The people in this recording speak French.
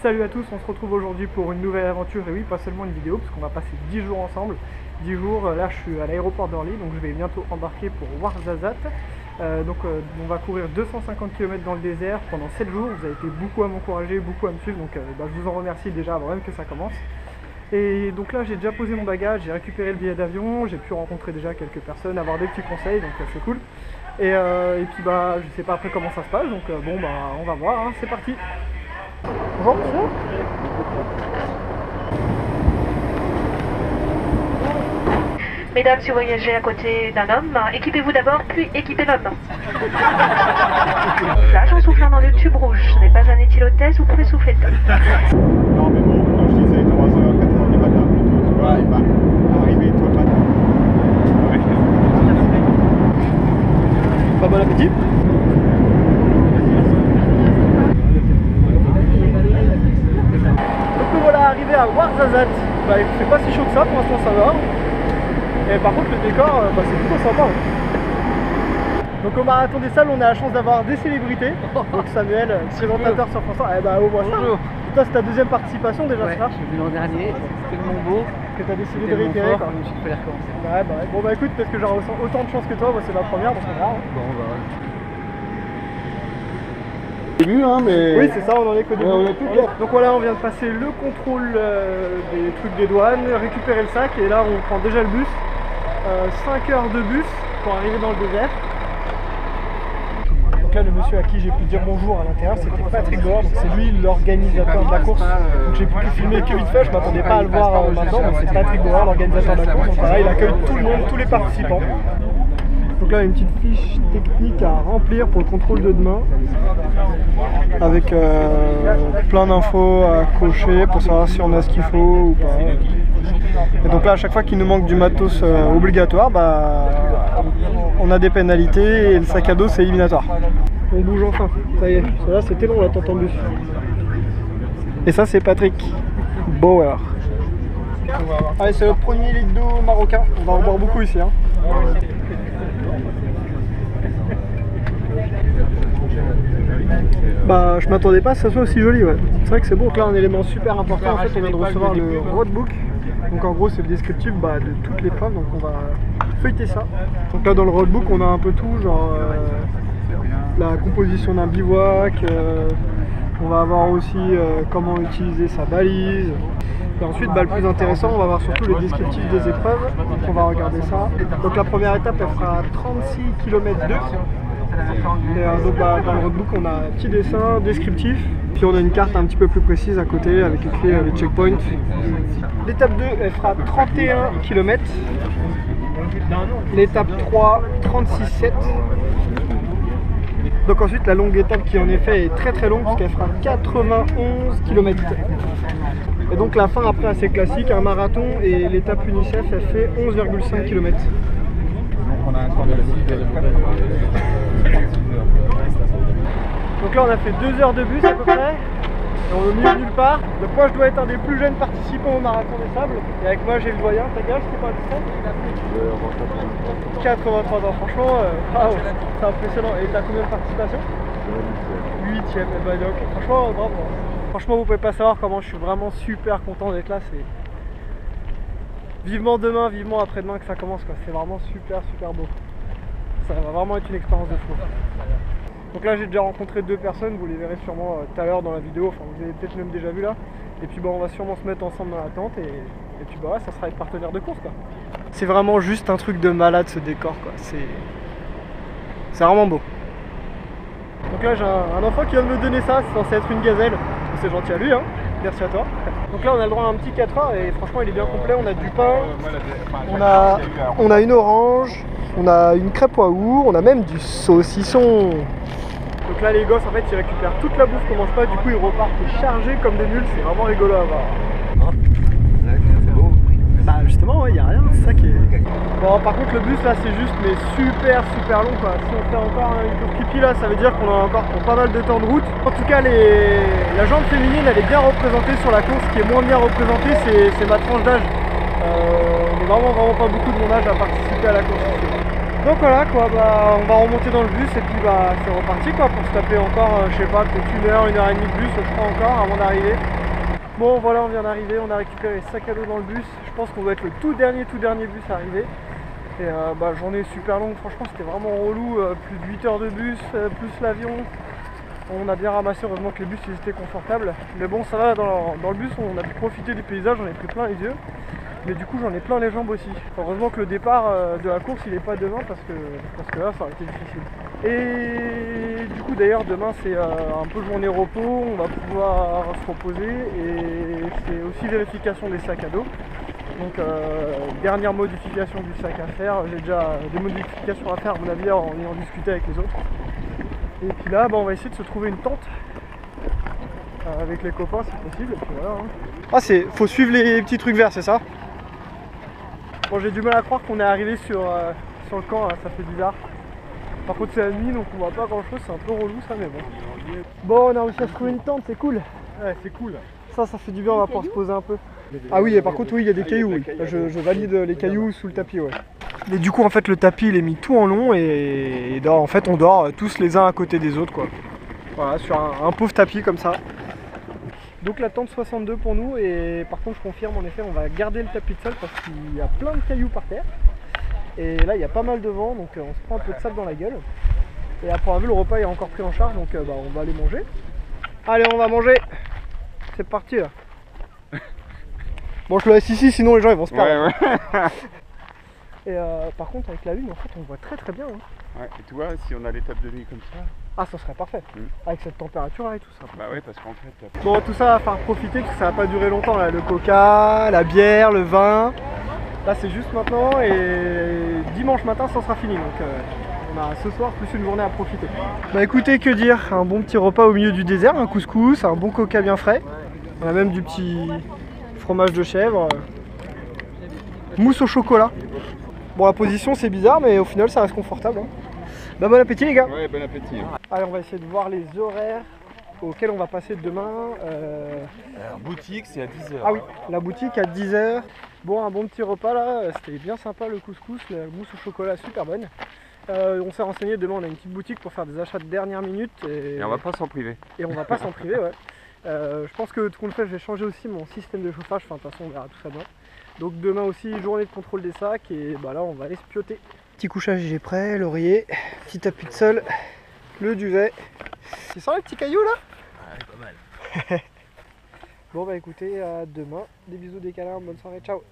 Salut à tous, on se retrouve aujourd'hui pour une nouvelle aventure, et oui, pas seulement une vidéo, parce qu'on va passer 10 jours ensemble. 10 jours, là je suis à l'aéroport d'Orly, donc je vais bientôt embarquer pour Ouarzazate. On va courir 250 km dans le désert pendant 7 jours, vous avez été beaucoup à m'encourager, beaucoup à me suivre, donc je vous en remercie déjà avant même que ça commence. Et donc là j'ai déjà posé mon bagage, j'ai récupéré le billet d'avion, j'ai pu rencontrer déjà quelques personnes, avoir des petits conseils, donc c'est cool. Et puis je sais pas après comment ça se passe, donc on va voir, hein, c'est parti. Bonjour monsieur. Mesdames, si vous voyagez à côté d'un homme, équipez-vous d'abord, puis équipez l'homme. Là, en soufflant dans le tube rouge, ce n'est pas un éthylotest, vous pouvez souffler dedans. Non mais bon, comme je disais, 3h, 4h du matin plutôt, tu vois, il va arriver tôt le matin. Pas bon appétit. Donc voilà, arrivé à Ouarzazate. Il fait pas si chaud que ça, pour l'instant ça va. Et par contre le décor, c'est plutôt sympa. Donc au Marathon des Sables, on a la chance d'avoir des célébrités. Donc Samuel, présentateur sur France 1. Au moins ça. Bonjour. Toi c'est ta deuxième participation déjà, Ouais, c'est ça? j'ai vu l'an dernier, c'était tellement beau. Que t'as décidé de Tellement réitérer fort, quoi. je me suis fait recommencer. Bon écoute, parce que j'aurai autant de chance que toi, moi c'est ma première, donc on verra. Bon Début hein, mais... Oui c'est ça, on en est qu'au début. Ouais, on est tout clair. Donc voilà, on vient de passer le contrôle des trucs des douanes, récupérer le sac, et là on prend déjà le bus. 5 heures de bus pour arriver dans le désert. Donc là le monsieur à qui j'ai pu dire bonjour à l'intérieur, c'était Patrick Goard, donc c'est lui l'organisateur de la course. Donc j'ai pu filmer que vite fait, je m'attendais pas à le voir maintenant, mais c'est Patrick Goard, l'organisateur de la course. Donc voilà, il accueille tout le monde, tous les participants. Donc là, une petite fiche technique à remplir pour le contrôle de demain, avec plein d'infos à cocher pour savoir si on a ce qu'il faut ou pas. Et donc là, à chaque fois qu'il nous manque du matos obligatoire, on a des pénalités et le sac à dos c'est éliminatoire. On bouge enfin, ça y est. Là c'était long l'attente en bus. Et ça c'est Patrick Bauer. Allez, c'est le premier litre d'eau marocain, on va en boire beaucoup ici. Hein. Je m'attendais pas à ce que ça soit aussi joli, ouais. C'est vrai que c'est beau. Donc là, un élément super important, en fait, on vient de recevoir le roadbook. Donc en gros, c'est le descriptif de toutes les preuves, donc on va feuilleter ça. Donc là, dans le roadbook, on a un peu tout, genre la composition d'un bivouac, on va avoir aussi comment utiliser sa balise. Et ensuite, le plus intéressant, on va voir surtout le descriptif des épreuves. Donc on va regarder ça. Donc la première étape, elle fera 36 km 2. Et dans le roadbook, on a un petit dessin descriptif. Puis on a une carte un petit peu plus précise à côté avec écrit les checkpoints. L'étape 2, elle fera 31 km. L'étape 3, 36,7. Donc ensuite, la longue étape qui en effet est très très longue, parce qu'elle fera 91 km. Et donc la fin après assez classique, un marathon, et l'étape UNICEF elle fait 11,5 km. On a un temps de Donc là on a fait 2 heures de bus à peu près, et on est au milieu de nulle part. Donc moi je dois être un des plus jeunes participants au Marathon des Sables, et avec moi j'ai le doyen, ta gueule, c'était pas un 83 ans, franchement, c'est impressionnant. Et t'as combien de participations? 8ème, donc franchement bravo. Franchement vous pouvez pas savoir comment je suis vraiment super content d'être là, c'est vivement demain, vivement après-demain que ça commence quoi, c'est vraiment super beau. Ça va vraiment être une expérience de fou. Donc là j'ai déjà rencontré 2 personnes, vous les verrez sûrement tout à l'heure dans la vidéo, enfin vous avez peut-être même déjà vu là. Et puis on va sûrement se mettre ensemble dans la tente et puis ça sera être partenaire de course quoi. C'est vraiment juste un truc de malade ce décor quoi, c'est vraiment beau. Donc là j'ai un enfant qui vient de me donner ça, c'est censé être une gazelle, c'est gentil à lui hein, merci à toi. Donc là on a le droit à un petit 4 heures et franchement il est bien complet, on a du pain, on a une orange, on a une crêpe pois ours, on a même du saucisson. Donc là les gosses en fait ils récupèrent toute la bouffe qu'on mange pas, du coup ils repartent chargés comme des mules, c'est vraiment rigolo à voir. Justement ouais, y a rien, c'est ça qui est... Bon par contre le bus là c'est juste mais super long quoi. Si on fait encore une course pipi là ça veut dire qu'on a encore pour pas mal de temps de route. En tout cas la jambe féminine elle est bien représentée sur la course, ce qui est moins bien représenté c'est ma tranche d'âge. On est vraiment pas beaucoup de mon âge à participer à la course. Donc voilà quoi, bah, on va remonter dans le bus et puis bah c'est reparti quoi pour se taper encore, je sais pas, peut-être 1 heure et demie de bus, je crois encore, avant d'arriver. Bon voilà, on vient d'arriver, on a récupéré les sacs à dos dans le bus. Je pense qu'on va être le tout dernier bus à arriver. Et bah, journée super longue, franchement c'était vraiment relou, plus de 8 heures de bus, plus l'avion. On a bien ramassé, heureusement que les bus ils étaient confortables. Mais bon ça va, dans le bus on a pu profiter du paysage, j'en ai pris plein les yeux. Mais du coup j'en ai plein les jambes aussi. Heureusement que le départ de la course il est pas demain parce que là ça aurait été difficile. Et du coup d'ailleurs demain c'est un peu journée repos, on va pouvoir se reposer et c'est aussi vérification des sacs à dos. Donc dernière modification du sac à faire, j'ai déjà des modifications à faire à mon avis en ayant discuté avec les autres. Et puis là bah, on va essayer de se trouver une tente avec les copains si possible. Et puis voilà, hein. Ah faut suivre les petits trucs verts, c'est ça? Bon j'ai du mal à croire qu'on est arrivé sur le camp, là, ça fait bizarre. Par contre c'est la nuit donc on voit pas grand chose, c'est un peu relou ça mais bon. Bon on a réussi à se trouver une tente, c'est cool. Ouais, c'est cool. Ça fait du bien, on va pouvoir se poser un peu. Ah oui, et par contre oui il y a des cailloux, oui. Je valide les cailloux sous le tapis, ouais. Et du coup en fait le tapis il est mis tout en long et en fait on dort tous les uns à côté des autres quoi. Voilà, sur un pauvre tapis comme ça. Donc la tente 62 pour nous et par contre je confirme en effet on va garder le tapis de sol parce qu'il y a plein de cailloux par terre. Et là il y a pas mal de vent donc on se prend un peu de sable dans la gueule. Et après avoir vu le repas est encore pris en charge donc bah, on va aller manger. Allez on va manger. C'est parti là. Bon je le laisse ici sinon les gens ils vont se perdre. Ouais. Et par contre avec la lune en fait on voit très bien. Hein. Ouais, et tu vois si on a l'étape de nuit comme ça. Ah ça serait parfait. Avec cette température là et tout ça. Bah ouais parce qu'en fait. Bon tout ça va faire profiter parce que ça va pas durer longtemps là. Le coca, la bière, le vin. Là c'est juste maintenant et dimanche matin ça sera fini donc on a ce soir plus une journée à profiter. Bah écoutez que dire, un bon petit repas au milieu du désert, un couscous, un bon coca bien frais. On a même du petit fromage de chèvre, mousse au chocolat. Bon la position c'est bizarre mais au final ça reste confortable. Hein. Bah bon appétit les gars. Ouais bon appétit. Hein. Allez on va essayer de voir les horaires auxquels on va passer demain. Alors boutique c'est à 10h. Ah oui, la boutique à 10h. Bon un bon petit repas là, c'était bien sympa le couscous, la mousse au chocolat super bonne. On s'est renseigné, demain on a une petite boutique pour faire des achats de dernière minute. Et on va pas s'en priver. Et on va pas s'en priver ouais. Je pense que tout compte fait je vais changer aussi mon système de chauffage, enfin de toute façon on verra tout ça demain. Donc demain aussi journée de contrôle des sacs et bah là on va aller se pioter. Petit couchage j'ai prêt, l'oreiller, petit tapis de sol, le duvet. Tu sens les petits cailloux là? Ouais pas mal. Bon bah écoutez, à demain, des bisous, des câlins, bonne soirée, ciao.